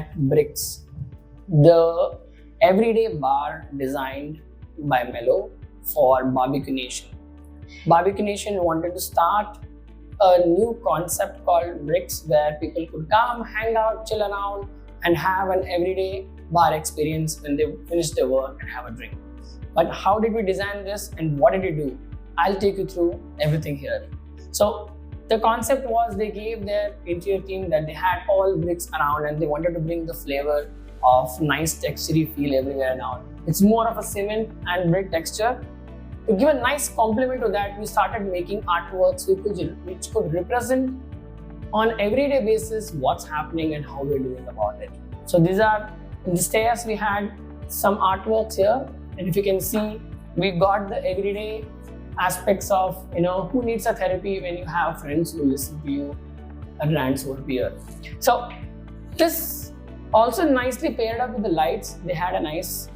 at Bricks, the everyday bar designed by Mellow for Barbecue Nation. Barbecue Nation wanted to start a new concept called Bricks where people could come, hang out, chill around, and have an everyday bar experience when they finish their work and have a drink. But how did we design this and what did we do? I'll take you through everything here. So the concept was they gave their interior team that they had all bricks around and they wanted to bring the flavor of nice textury feel everywhere now. It's more of a cement and brick texture. To give a nice complement to that, we started making artworks which could represent on everyday basis what's happening and how we're doing about it. So these are, in the stairs we had some artworks here, and if you can see, we got the everyday aspects of, who needs a therapy when you have friends who listen to you and rants over beer. So this also nicely paired up with the lights. They had a nice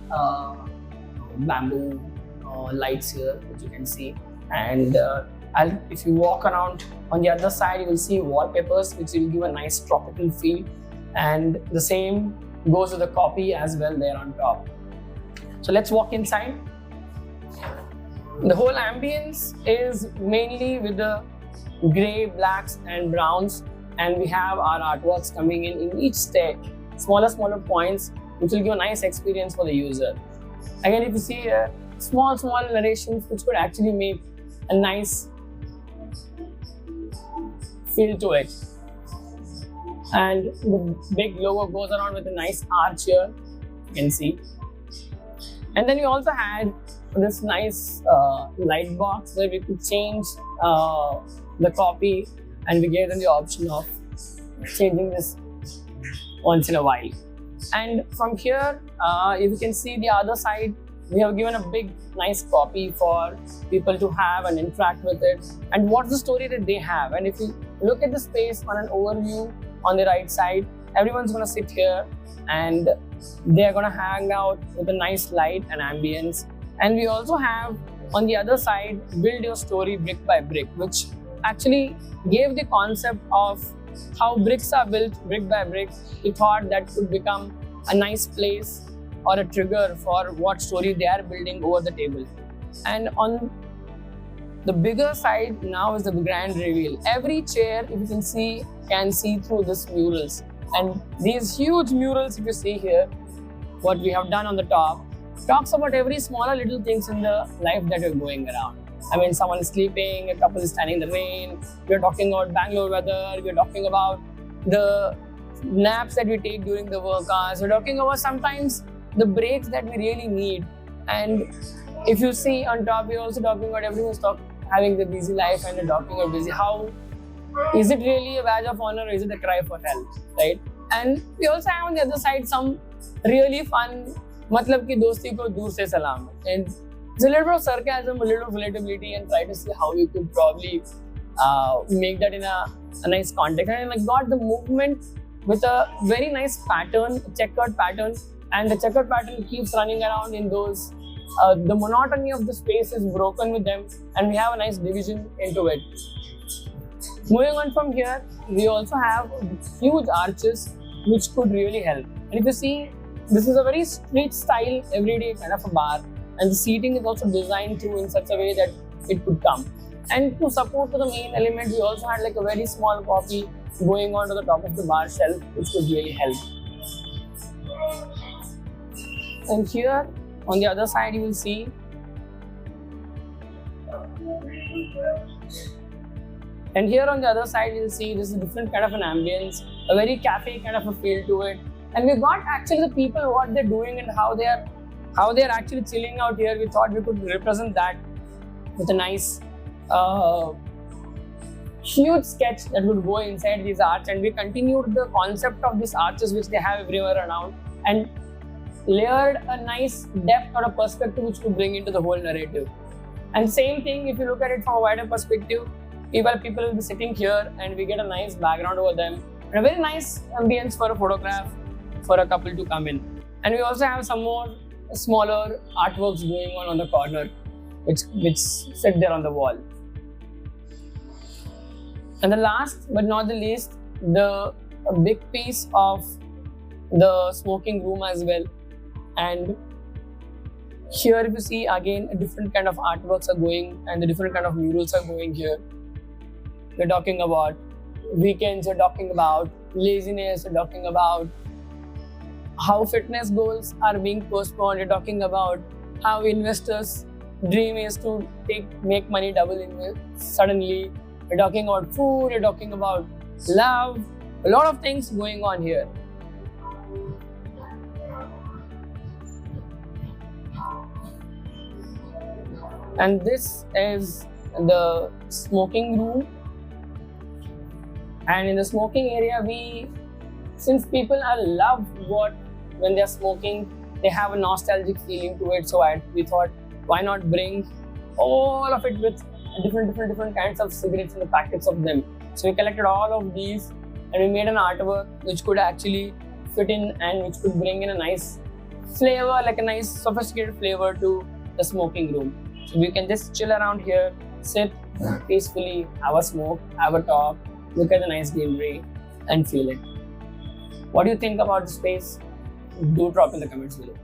bamboo lights here, which you can see. And if you walk around on the other side, you will see wallpapers, which will give a nice tropical feel. And the same goes with the copy as well there on top. So let's walk inside. The whole ambience is mainly with the grey, blacks and browns, and we have our artworks coming in each stair, smaller points, which will give a nice experience for the user. Again, if you see small narrations which could actually make a nice feel to it. And the big logo goes around with a nice arch here, you can see. And then we also had this nice light box where we could change the copy, and we gave them the option of changing this once in a while. And from here, if you can see the other side, we have given a big nice copy for people to have and interact with it, and what's the story that they have. And if you look at the space on an overview on the right side, everyone's going to sit here and they're going to hang out with a nice light and ambience. And we also have on the other side, build your story brick by brick, which actually gave the concept of how bricks are built brick by brick. We thought that could become a nice place or a trigger for what story they are building over the table. And on the bigger side now is the grand reveal. Every chair, if you can see through these murals. And these huge murals, if you see here, what we have done on the top, talks about every smaller little things in the life that we're going around. I mean, someone is sleeping, a couple is standing in the rain, we're talking about Bangalore weather, we're talking about the naps that we take during the work hours, we're talking about sometimes the breaks that we really need. And if you see on top, we're also talking about everyone's having the busy life and they're talking about busy. How is it really a badge of honor or is it a cry for help, right? And we also have on the other side some really fun, matlab ki dosti ko dur se salam. And it's a little bit of sarcasm, a little of relatability, and try to see how you could probably make that in a nice context. And I got the movement with a very nice pattern, checkered pattern, and the checkered pattern keeps running around in those. The monotony of the space is broken with them, and we have a nice division into it. Moving on from here, we also have huge arches which could really help. And if you see, this is a very street style, everyday kind of a bar, and the seating is also designed through in such a way that it could come. And to support the main element, we also had like a very small copy going on to the top of the bar shelf, which could really help. And here on the other side, you will see and here on the other side, you'll see this is a different kind of an ambience, a very cafe kind of a feel to it. And we got actually the people, what they're doing and how they're actually chilling out here. We thought we could represent that with a nice huge sketch that would go inside these arches. And we continued the concept of these arches which they have everywhere around and layered a nice depth or a perspective which to bring into the whole narrative. And same thing, if you look at it from a wider perspective, people will be sitting here and we get a nice background over them and a very nice ambience for a photograph for a couple to come in. And we also have some more smaller artworks going on the corner which sit there on the wall. And the last but not the least, the big piece of the smoking room as well. And here if you see again, different kind of artworks are going and the different kind of murals are going here. We're talking about weekends, we're talking about laziness, we're talking about how fitness goals are being postponed, we're talking about how investors' dream is to make money double suddenly. We're talking about food, we're talking about love, a lot of things going on here. And this is the smoking room. And in the smoking area, since people love when they're smoking, they have a nostalgic feeling to it. So we thought, why not bring all of it with different kinds of cigarettes and the packets of them. So we collected all of these and we made an artwork which could actually fit in and which could bring in a nice flavor, like a nice sophisticated flavor to the smoking room. So we can just chill around here, sit peacefully, have a smoke, have a talk, look at the nice greenery and feel it. What do you think about the space? Do drop in the comments below.